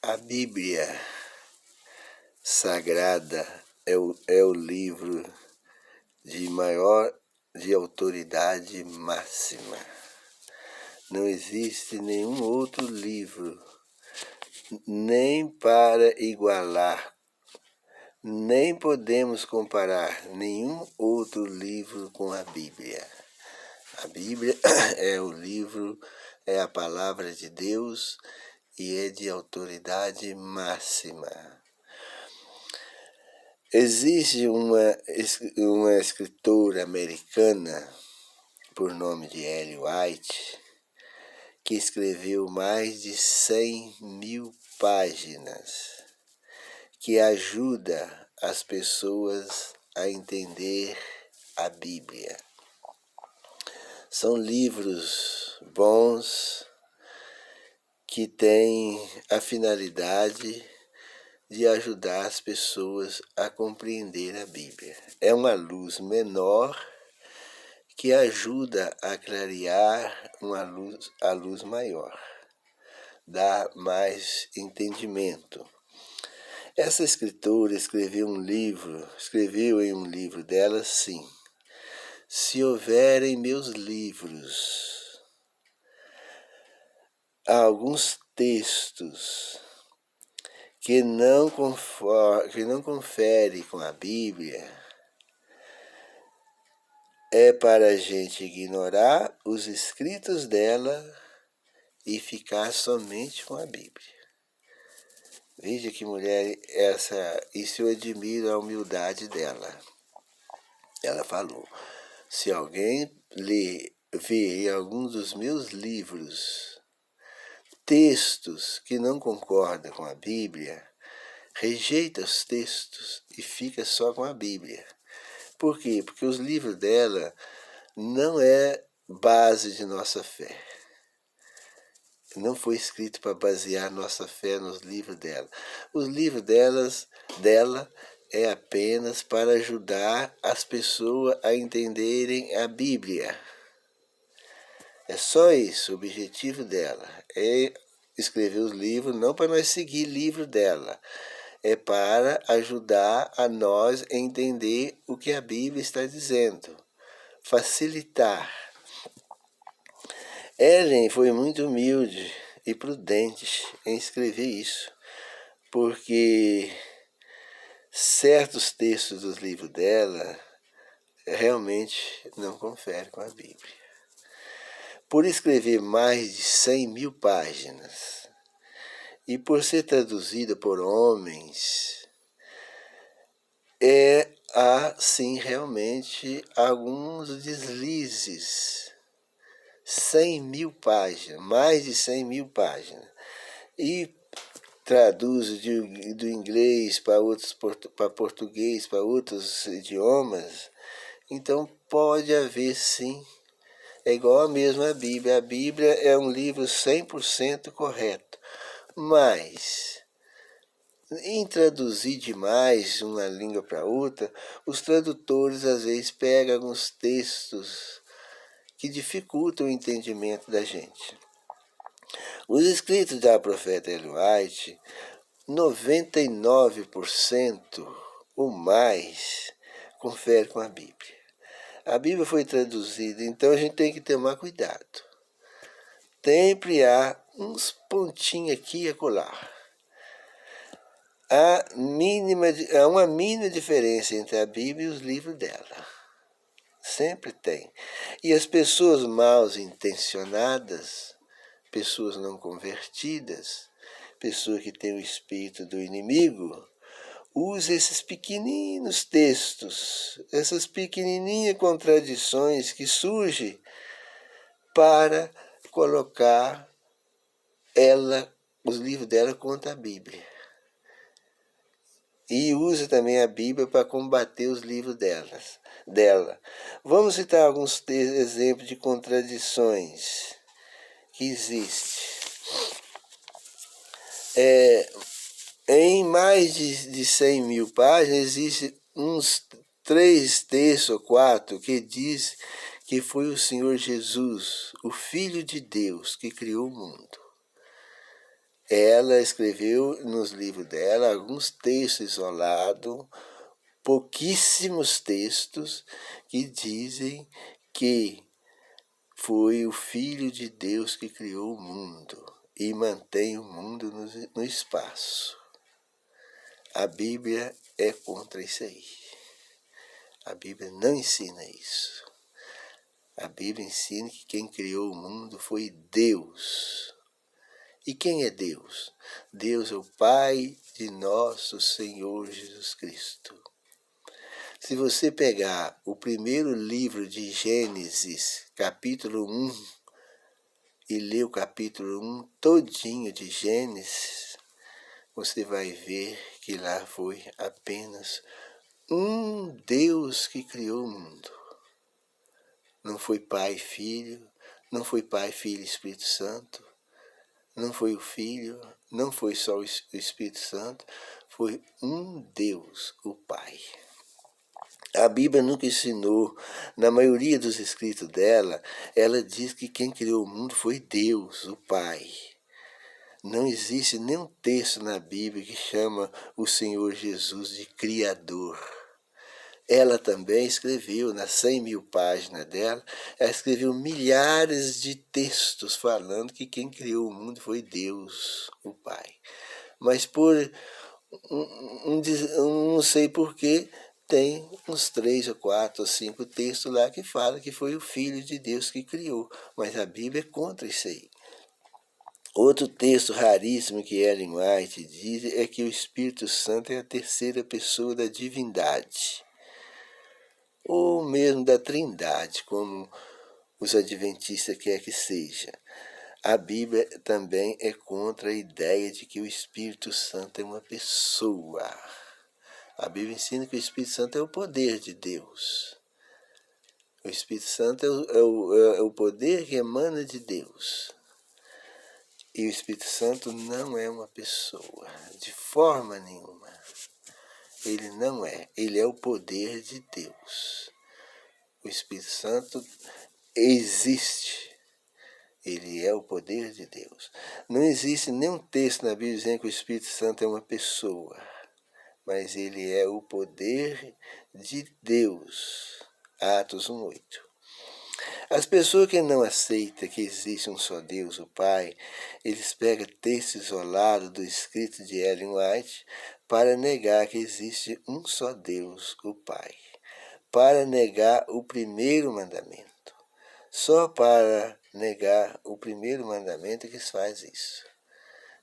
A Bíblia Sagrada é o livro de autoridade máxima. Não existe nenhum outro livro, nem para igualar, nem podemos comparar nenhum outro livro com a Bíblia. A Bíblia é o livro, é a palavra de Deus e é de autoridade máxima. Existe uma escritora americana, por nome de Ellen White, que escreveu mais de 100.000 páginas, que ajuda as pessoas a entender a Bíblia. São livros bons que têm a finalidade de ajudar as pessoas a compreender a Bíblia. É uma luz menor que ajuda a clarear a luz maior, dá mais entendimento. Essa escritora escreveu em um livro dela assim: se houver em meus livros alguns textos que não confere com a Bíblia, é para a gente ignorar os escritos dela e ficar somente com a Bíblia. Veja que mulher essa, isso eu admiro a humildade dela. Ela falou: se alguém vê em alguns dos meus livros textos que não concordam com a Bíblia, rejeita os textos e fica só com a Bíblia. Por quê? Porque os livros dela não é base de nossa fé. Não foi escrito para basear nossa fé nos livros dela. Os livros dela é apenas para ajudar as pessoas a entenderem a Bíblia. É só isso, o objetivo dela. É escrever os livros, não para nós seguir livro dela. É para ajudar a nós a entender o que a Bíblia está dizendo. Facilitar. Ellen foi muito humilde e prudente em escrever isso, porque certos textos dos livros dela realmente não conferem com a Bíblia. Por escrever mais de 100.000 páginas e por ser traduzida por homens, há sim realmente alguns deslizes. 100.000 páginas, mais de 100.000 páginas, e traduz do inglês para português, para outros idiomas. Então pode haver sim, é igual a mesma Bíblia. A Bíblia é um livro 100% correto, mas em traduzir demais uma língua para outra, os tradutores às vezes pegam alguns textos que dificultam o entendimento da gente. Os escritos da profeta Ellen White, 99% ou mais confere com a Bíblia. A Bíblia foi traduzida, então a gente tem que tomar cuidado. Sempre há uns pontinhos aqui e acolá. Há uma mínima diferença entre a Bíblia e os livros dela. Sempre tem. E as pessoas mal intencionadas, pessoas não convertidas, pessoas que têm o espírito do inimigo, usam esses pequeninos textos, essas pequenininhas contradições que surgem para colocar os livros dela contra a Bíblia. E usa também a Bíblia para combater os livros dela. Vamos citar alguns exemplos de contradições que existem. Em mais de 100.000 páginas, existem uns 3 textos ou 4 que diz que foi o Senhor Jesus, o Filho de Deus, que criou o mundo. ela escreveu nos livros dela alguns textos isolados, pouquíssimos textos, que dizem que foi o Filho de Deus que criou o mundo e mantém o mundo no espaço. A Bíblia é contra isso aí. A Bíblia não ensina isso. A Bíblia ensina que quem criou o mundo foi Deus. E quem é Deus? Deus é o Pai de nosso Senhor Jesus Cristo. Se você pegar o primeiro livro de Gênesis, capítulo 1, e ler o capítulo 1 todinho de Gênesis, você vai ver que lá foi apenas um Deus que criou o mundo. Não foi Pai e Filho, não foi Pai, Filho e Espírito Santo, não foi o Filho, não foi só o Espírito Santo, foi um Deus, o Pai. A Bíblia nunca ensinou, na maioria dos escritos dela, ela diz que quem criou o mundo foi Deus, o Pai. Não existe nenhum texto na Bíblia que chama o Senhor Jesus de Criador. Ela também escreveu, nas 100.000 páginas dela, ela escreveu milhares de textos falando que quem criou o mundo foi Deus, o Pai. Mas por não sei porquê, tem uns 3 ou 4 ou 5 textos lá que falam que foi o Filho de Deus que criou. Mas a Bíblia é contra isso aí. Outro texto raríssimo que Ellen White diz é que o Espírito Santo é a terceira pessoa da divindade, ou mesmo da Trindade, como os adventistas querem que seja. A Bíblia também é contra a ideia de que o Espírito Santo é uma pessoa. A Bíblia ensina que o Espírito Santo é o poder de Deus. O Espírito Santo é o poder que emana de Deus. E o Espírito Santo não é uma pessoa, de forma nenhuma. Ele não é. Ele é o poder de Deus. O Espírito Santo existe. Ele é o poder de Deus. Não existe nenhum texto na Bíblia dizendo que o Espírito Santo é uma pessoa, mas ele é o poder de Deus. Atos 1:8. As pessoas que não aceitam que existe um só Deus, o Pai, eles pegam texto isolado do escrito de Ellen White para negar que existe um só Deus, o Pai, para negar o primeiro mandamento. Só para negar o primeiro mandamento que se faz isso.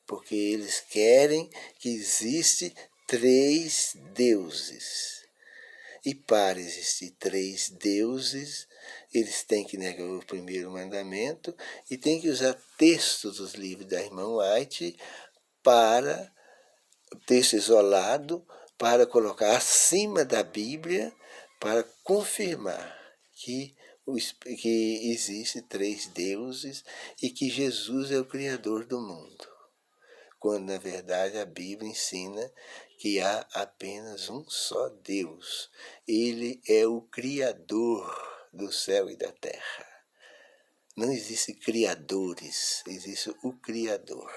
Porque eles querem que existe 3 deuses. E para existir 3 deuses, eles têm que negar o primeiro mandamento e têm que usar textos dos livros da irmã White para, texto isolado, para colocar acima da Bíblia, para confirmar que existe 3 deuses e que Jesus é o Criador do mundo. Quando, na verdade, a Bíblia ensina que há apenas um só Deus. Ele é o Criador do céu e da terra. Não existem criadores, existe o Criador.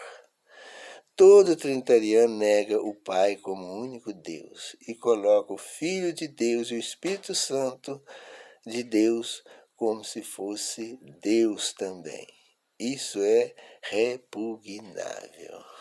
Todo trinitariano nega o Pai como único Deus e coloca o Filho de Deus e o Espírito Santo de Deus como se fosse Deus também. Isso é repugnável.